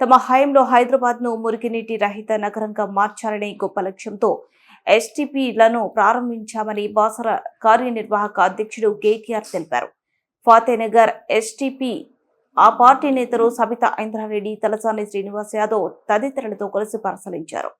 తమ హయాంలో హైదరాబాద్ ను మురికినీటి రహిత నగరంగా మార్చాలనే గొప్ప లక్ష్యంతో ఎస్టీపీలను ప్రారంభించామని బాసర కార్యనిర్వాహక అధ్యక్షుడు కేటీఆర్ తెలిపారు. ఫాతేనగర్ ఎస్టీపీ ఆ పార్టీ నేతలు సబితా ఇంద్రారెడ్డి, తలసాని శ్రీనివాస్ యాదవ్ తదితరులతో కలిసి పరిశీలించారు.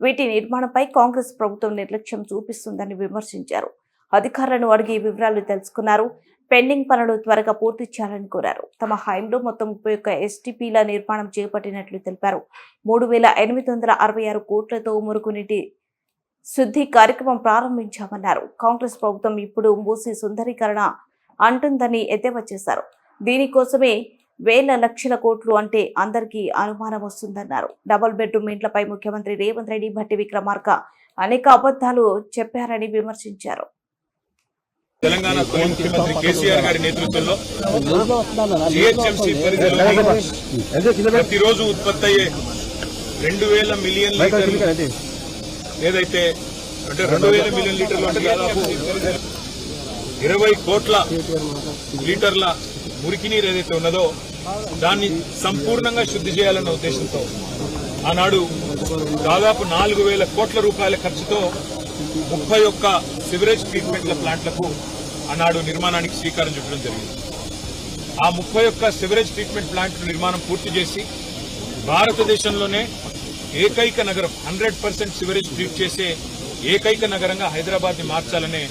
వీటి నిర్మాణంపై కాంగ్రెస్ ప్రభుత్వం నిర్లక్ష్యం చూపిస్తుందని విమర్శించారు. అధికారులను అడిగి వివరాలు తెలుసుకున్నారు. పెండింగ్ పనులు త్వరగా పూర్తి చేయాలని కోరారు. తమ హయాంలో మొత్తం 31 ఎస్టీపీల నిర్మాణం చేపట్టినట్లు తెలిపారు. 3,866 కోట్లతో మురుగునీటి శుద్ధి కార్యక్రమం ప్రారంభించామన్నారు. కాంగ్రెస్ ప్రభుత్వం ఇప్పుడు మూసి సుందరీకరణ అంటుందని ఎద్దేవా చేశారు. దీనికోసమే వేల లక్షల కోట్లు అంటే అందరికీ అనుమానం వస్తుందన్నారు. డబుల్ బెడ్రూమ్ ఇంట్లపై ముఖ్యమంత్రి రేవంత్ రెడ్డి, భట్టి విక్రమార్క అనేక అబద్ధాలు చెప్పారని విమర్శించారు. తెలంగాణ ముఖ్యమంత్రి కేసీఆర్ గారి నేతృత్వంలో జీహెచ్ఎంసీ పరిధిలో ప్రతిరోజు ఉత్పత్తి అయ్యే 2,000 మిలియన్ లీటర్లు ఏదైతే అంటే 2,000 మిలియన్ లీటర్లు అంటే దాదాపు 20 కోట్ల లీటర్ల మురికి నీరు ఏదైతే ఉన్నదో దాన్ని సంపూర్ణంగా శుద్ధి చేయాలన్న ఉద్దేశంతో ఆనాడు దాదాపు 4,000 కోట్ల రూపాయల ఖర్చుతో 31 సివరేజ్ ట్రీట్మెంట్ల ప్లాంట్లకు ఆనాడు నిర్మాణానికి శ్రీకారం చుట్టడం జరిగింది. ఆ 31 సివరేజ్ ట్రీట్మెంట్ ప్లాంట్ల నిర్మాణం పూర్తి చేసి భారతదేశంలోనే ఏకైక నగరం 100% సివరేజ్ ట్రీట్ చేసే ఏకైక నగరంగా హైదరాబాద్ ని మార్చాలనే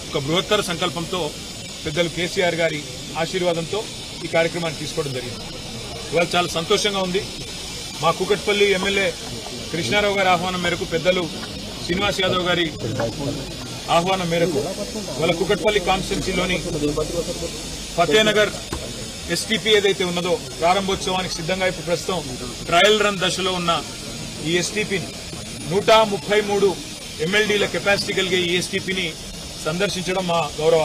ఒక బృహత్తర సంకల్పంతో పెద్దలు కేసీఆర్ గారి ఆశీర్వాదంతో ఈ కార్యక్రమాన్ని తీసుకోవడం జరిగింది. ఇవాళ చాలా సంతోషంగా ఉంది. మా కూకట్పల్లి ఎమ్మెల్యే కృష్ణారావు గారి ఆహ్వానం మేరకు, పెద్దలు శ్రీనివాస్ యాదవ్ గారి ఆహ్వానం మేరకు వాళ్ళ కూకట్పల్లి కాన్స్టిట్యున్సీలోని ఫతేనగర్ ఎస్టీపీ ఏదైతే ఉన్నదో ప్రారంభోత్సవానికి సిద్ధంగా ఇప్పుడు ప్రస్తుతం ట్రయల్ రన్ దశలో ఉన్న ఈ ఎస్టీపీని 133 ఎంఎల్డీల కెపాసిటీ కలిగే ఈ ఎస్టీపీని సందర్శించడం మా గౌరవ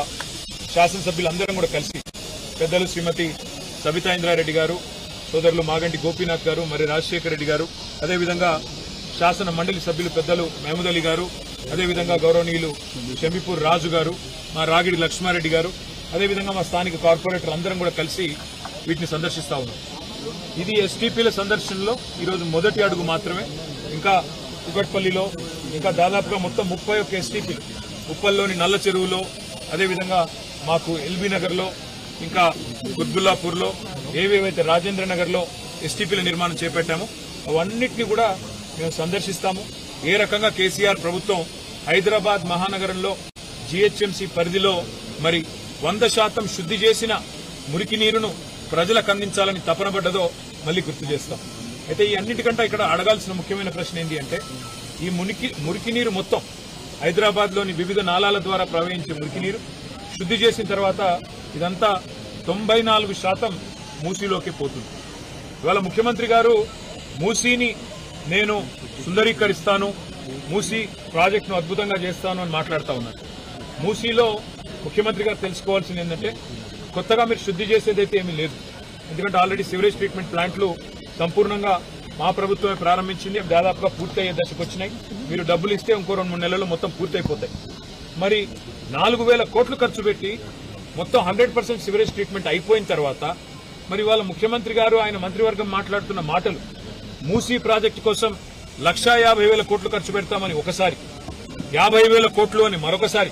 శాసనసభ్యులందరం కూడా కలిసి పెద్దలు శ్రీమతి సబితా ఇంద్రారెడ్డి గారు, సోదరులు మాగంటి గోపీనాథ్ గారు, మరి రాజశేఖర రెడ్డి గారు, అదేవిధంగా శాసన మండలి సభ్యులు పెద్దలు మహమూద్ అలీ గారు, అదేవిధంగా గౌరవనీయులు షమీపూర్ రాజు గారు, మా రాగిడి లక్ష్మారెడ్డి గారు, అదేవిధంగా మా స్థానిక కార్పొరేటర్ అందరం కూడా కలిసి వీటిని సందర్శిస్తా ఉన్నాం. ఇది ఎస్టీపీల సందర్శనలో ఈరోజు మొదటి అడుగు మాత్రమే. ఇంకా కుకట్పల్లిలో ఇంకా దాదాపుగా మొత్తం 31 ఎస్టీపీలు, ఉప్పల్లోని నల్ల చెరువులో, అదేవిధంగా మాకు ఎల్బీ నగర్లో, ఇంకా గుద్బుల్లాపూర్లో, ఏవేవైతే రాజేంద్ర నగర్లో ఎస్టీపీల నిర్మాణం చేపట్టామో అవన్నిటినీ కూడా మేము సందర్శిస్తాము. ఏ రకంగా కేసీఆర్ ప్రభుత్వం హైదరాబాద్ మహానగరంలో జీహెచ్ఎంసీ పరిధిలో మరి 100% శుద్ధి చేసిన మురికి నీరును ప్రజలకు అందించాలని తపన పడ్డదో మళ్లీ గుర్తు చేస్తాం. అయితే ఈ అన్నిటికంటే ఇక్కడ అడగాల్సిన ముఖ్యమైన ప్రశ్న ఏంటి అంటే, ఈ మురికి నీరు మొత్తం హైదరాబాద్ లోని వివిధ నాలాల ద్వారా ప్రవహించే మురికి నీరు శుద్ధి చేసిన తర్వాత ఇదంతా 94% మూసీలోకి పోతుంది. ఇవాళ ముఖ్యమంత్రి గారు మూసీని నేను సుందరీకరిస్తాను, మూసీ ప్రాజెక్టును అద్భుతంగా చేస్తాను అని మాట్లాడుతూ ఉన్నారు. మూసీలో ముఖ్యమంత్రి గారు తెలుసుకోవాల్సింది ఏంటంటే, కొత్తగా మీరు శుద్ధి చేసేదైతే ఏమీ లేదు. ఎందుకంటే ఆల్రెడీ సివరేజ్ ట్రీట్మెంట్ ప్లాంట్లు సంపూర్ణంగా మా ప్రభుత్వమే ప్రారంభించింది, దాదాపుగా పూర్తయ్యే దశకు వచ్చినాయి. మీరు డబ్బులు ఇస్తే ఇంకో 2-3 నెలల్లో మొత్తం పూర్తయిపోతాయి. మరి 4,000 కోట్లు ఖర్చు పెట్టి మొత్తం 100% సివరేజ్ ట్రీట్మెంట్ అయిపోయిన తర్వాత మరి వాళ్ళ ముఖ్యమంత్రి గారు, ఆయన మంత్రివర్గం మాట్లాడుతున్న మాటలు, మూసీ ప్రాజెక్టు కోసం 1,50,000 కోట్లు ఖర్చు పెడతామని ఒకసారి, 50,000 కోట్లు అని మరొకసారి,